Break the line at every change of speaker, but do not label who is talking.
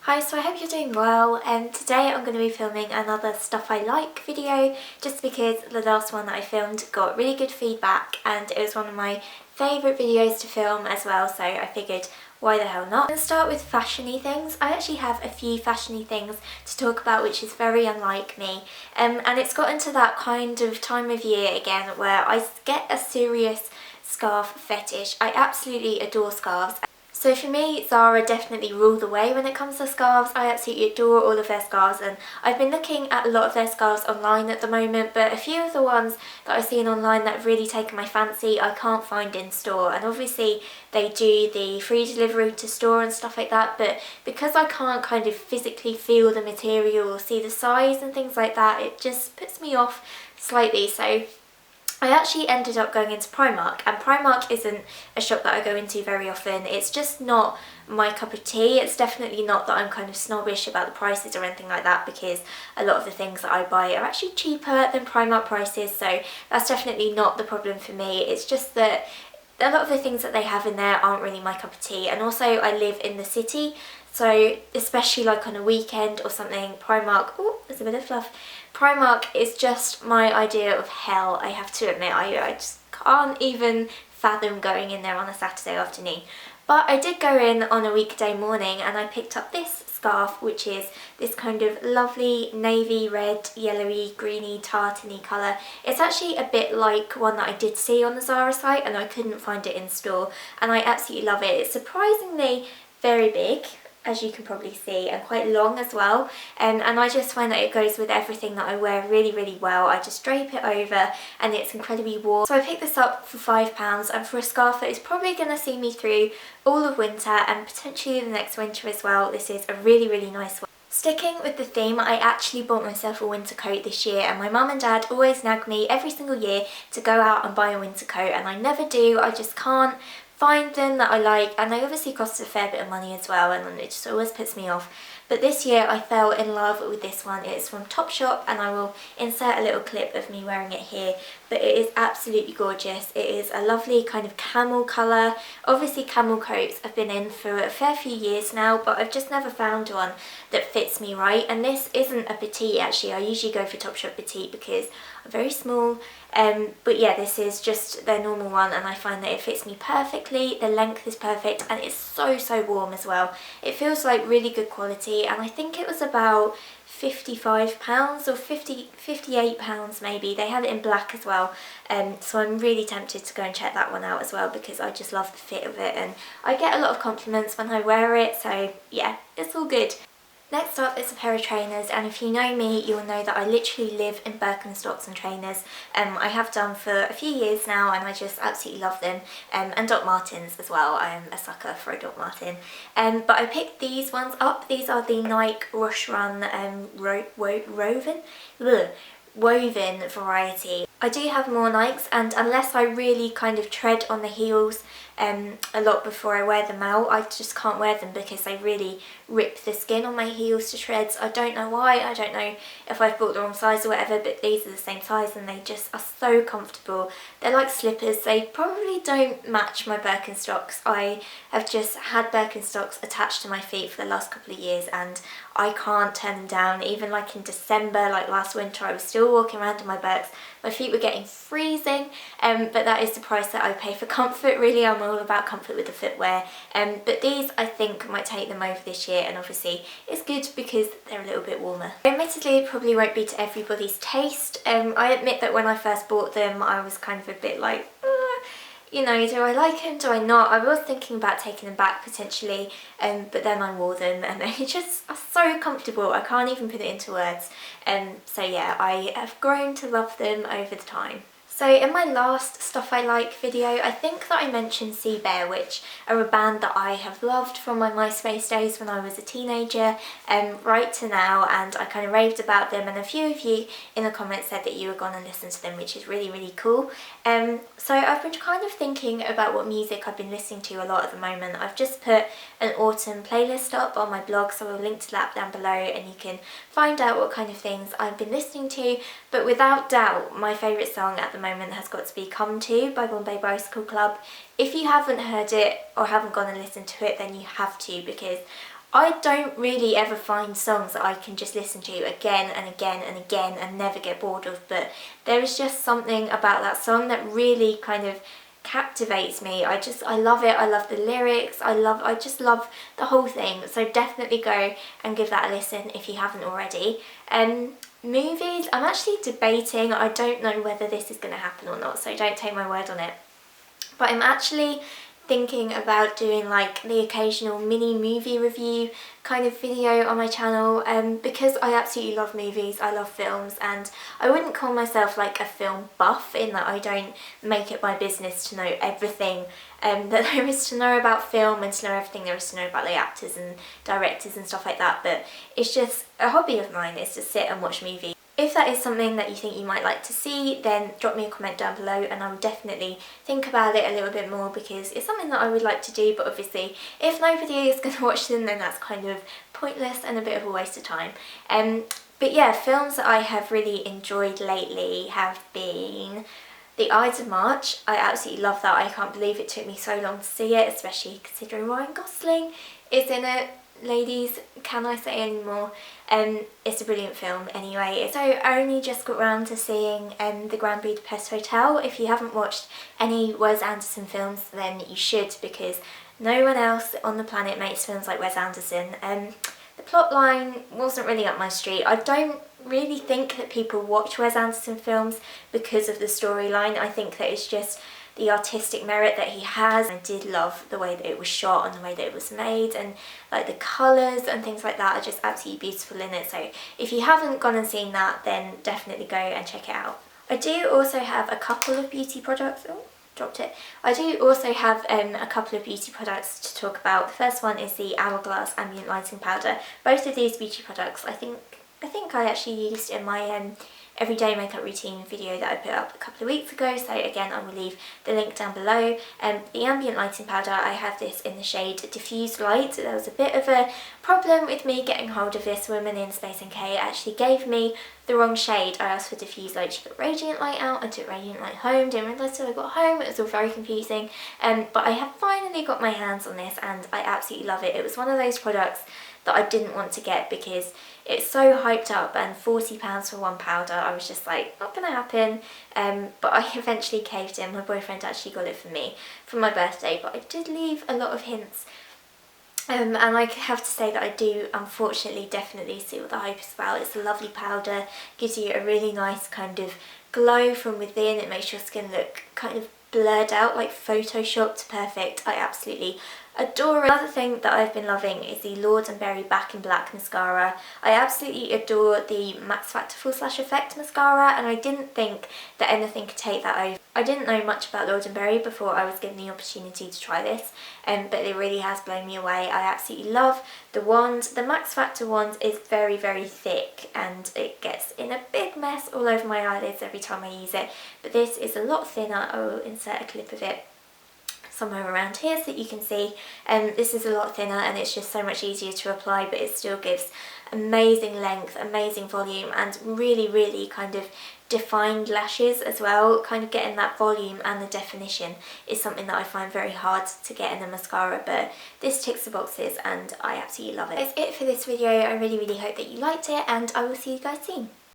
Hi, so I hope you're doing well, and today I'm going to be filming another stuff I like video just because the last one that I filmed got really good feedback and it was one of my favourite videos to film as well, so I figured why the hell not. I'm going to start with fashiony things. I actually have a few fashiony things to talk about which is very unlike me, and it's gotten to that kind of time of year again where I get a serious scarf fetish. I absolutely adore scarves. So for me, Zara definitely rule the way when it comes to scarves. I absolutely adore all of their scarves, and I've been looking at a lot of their scarves online at the moment, but a few of the ones that I've seen online that have really taken my fancy I can't find in store. And obviously they do the free delivery to store and stuff like that, but because I can't kind of physically feel the material or see the size and things like that, it just puts me off slightly. So I actually ended up going into Primark, and Primark isn't a shop that I go into very often. It's just not my cup of tea. It's definitely not that I'm kind of snobbish about the prices or anything like that, because a lot of the things that I buy are actually cheaper than Primark prices, so that's definitely not the problem for me. It's just that a lot of the things that they have in there aren't really my cup of tea, and also I live in the city, so especially like on a weekend or something, Primark, oh, there's a bit of fluff. Primark is just my idea of hell, I have to admit. I just can't even fathom going in there on a Saturday afternoon. But I did go in on a weekday morning and I picked up this scarf, which is this kind of lovely navy red, yellowy, greeny, tartany colour. It's actually a bit like one that I did see on the Zara site and I couldn't find it in store, and I absolutely love it. It's surprisingly very big, as you can probably see, and quite long as well, and I just find that it goes with everything that I wear really well. I just drape it over and it's incredibly warm. So I picked this up for £5, and for a scarf that is probably going to see me through all of winter and potentially the next winter as well, this is a really nice one. Sticking with the theme, I actually bought myself a winter coat this year, and my mum and dad always nag me every single year to go out and buy a winter coat, and I never do. I just can't find them that I like, and they obviously cost a fair bit of money as well, and it just always puts me off. But this year I fell in love with this one. It's from Topshop, and I will insert a little clip of me wearing it here, but it is absolutely gorgeous. It is a lovely kind of camel colour. Obviously camel coats I've been in for a fair few years now, but I've just never found one that fits me right, and this isn't a petite actually. I usually go for Topshop petite because I'm very small, but yeah, this is just their normal one, and I find that it fits me perfectly. The length is perfect, and it's so warm as well. It feels like really good quality, and I think it was about £55 or £58 maybe. They had it in black as well, so I'm really tempted to go and check that one out as well because I just love the fit of it, and I get a lot of compliments when I wear it, so yeah, it's all good. Next up is a pair of trainers, and if you know me, you'll know that I literally live in Birkenstocks and trainers. I have done for a few years now, and I just absolutely love them, and Doc Martens as well. I am a sucker for a Doc Marten. But I picked these ones up. These are the Nike Rush Run woven variety. I do have more Nikes, and unless I really kind of tread on the heels a lot before I wear them out, I just can't wear them because they really rip the skin on my heels to shreds. I don't know why. I don't know if I've bought the wrong size or whatever, but these are the same size and they just are so comfortable. They're like slippers. They probably don't match my Birkenstocks. I have just had Birkenstocks attached to my feet for the last couple of years and I can't turn them down. Even like in December, like last winter, I was still walking around in my Birks. My feet were getting freezing, but that is the price that I pay for comfort. Really, I'm all about comfort with the footwear, but these I think might take them over this year, and obviously it's good because they're a little bit warmer. Admittedly, it probably won't be to everybody's taste. I admit that when I first bought them I was kind of a bit like, you know, do I like them, do I not? I was thinking about taking them back potentially, but then I wore them and they just are so comfortable. I can't even put it into words. So yeah, I have grown to love them over the time. So in my last Stuff I Like video, I think that I mentioned Sea Bear, which are a band that I have loved from my MySpace days when I was a teenager, right to now, and I kind of raved about them, and a few of you in the comments said that you were going to listen to them, which is really cool. So I've been kind of thinking about what music I've been listening to a lot at the moment. I've just put an autumn playlist up on my blog, so I'll link to that down below and you can find out what kind of things I've been listening to, but without doubt my favourite song at the moment has got to be Come To by Bombay Bicycle Club. If you haven't heard it or haven't gone and listened to it, then you have to, because I don't really ever find songs that I can just listen to again and again and again and never get bored of, but there is just something about that song that really kind of captivates me. I love it. I love the lyrics. I just love the whole thing. So definitely go and give that a listen if you haven't already. Movies, I'm actually debating. I don't know whether this is going to happen or not, so don't take my word on it. But I'm actually thinking about doing like the occasional mini movie review kind of video on my channel, because I absolutely love movies, I love films, and I wouldn't call myself like a film buff in that I don't make it my business to know everything that there is to know about film and to know everything there is to know about the actors and directors and stuff like that, but it's just a hobby of mine is to sit and watch movies. If that is something that you think you might like to see, then drop me a comment down below and I will definitely think about it a little bit more, because it's something that I would like to do, but obviously if nobody is going to watch them then that's kind of pointless and a bit of a waste of time. But yeah, films that I have really enjoyed lately have been the Ides of March. I absolutely love that. I can't believe it took me so long to see it, especially considering Ryan Gosling is in it. Ladies, can I say any more? It's a brilliant film anyway. So I only just got round to seeing the Grand Budapest Hotel. If you haven't watched any Wes Anderson films then you should, because no one else on the planet makes films like Wes Anderson. The plot line wasn't really up my street. I don't really think that people watch Wes Anderson films because of the storyline. I think that it's just the artistic merit that he has. I did love the way that it was shot and the way that it was made, and like the colours and things like that are just absolutely beautiful in it. So if you haven't gone and seen that, then definitely go and check it out. I do also have a couple of beauty products. Oh, dropped it. I do also have a couple of beauty products to talk about. The first one is the Hourglass Ambient Lighting Powder. Both of these beauty products I think I actually used in my everyday makeup routine video that I put up a couple of weeks ago, so again I will leave the link down below. The ambient lighting powder, I have this in the shade Diffused Light. There was a bit of a problem with me getting hold of this. Woman in Space NK actually gave me the wrong shade. I asked for Diffused Light, she got Radiant Light out, I took Radiant Light home, didn't realise till I got home, it was all very confusing, but I have finally got my hands on this and I absolutely love it. It was one of those products that I didn't want to get because it's so hyped up, and £40 for one powder, I was just like, not gonna happen. But I eventually caved in. My boyfriend actually got it for me for my birthday, but I did leave a lot of hints. And I have to say that I do unfortunately definitely see what the hype is about. It's a lovely powder, gives you a really nice kind of glow from within. It makes your skin look kind of blurred out, like photoshopped perfect. I absolutely adore it. Another thing that I've been loving is the Lord & Berry Back in Black mascara. I absolutely adore the Max Factor Full Slash Effect mascara, and I didn't think that anything could take that over. I didn't know much about Lord & Berry before I was given the opportunity to try this, but it really has blown me away. I absolutely love the wand. The Max Factor wand is very, very thick and it gets in a big mess all over my eyelids every time I use it, but this is a lot thinner. I will insert a clip of it somewhere around here so that you can see. This is a lot thinner and it's just so much easier to apply, but it still gives amazing length, amazing volume, and really, really kind of defined lashes as well. Kind of getting that volume and the definition is something that I find very hard to get in a mascara, but this ticks the boxes and I absolutely love it. That's it for this video. I really, really hope that you liked it, and I will see you guys soon.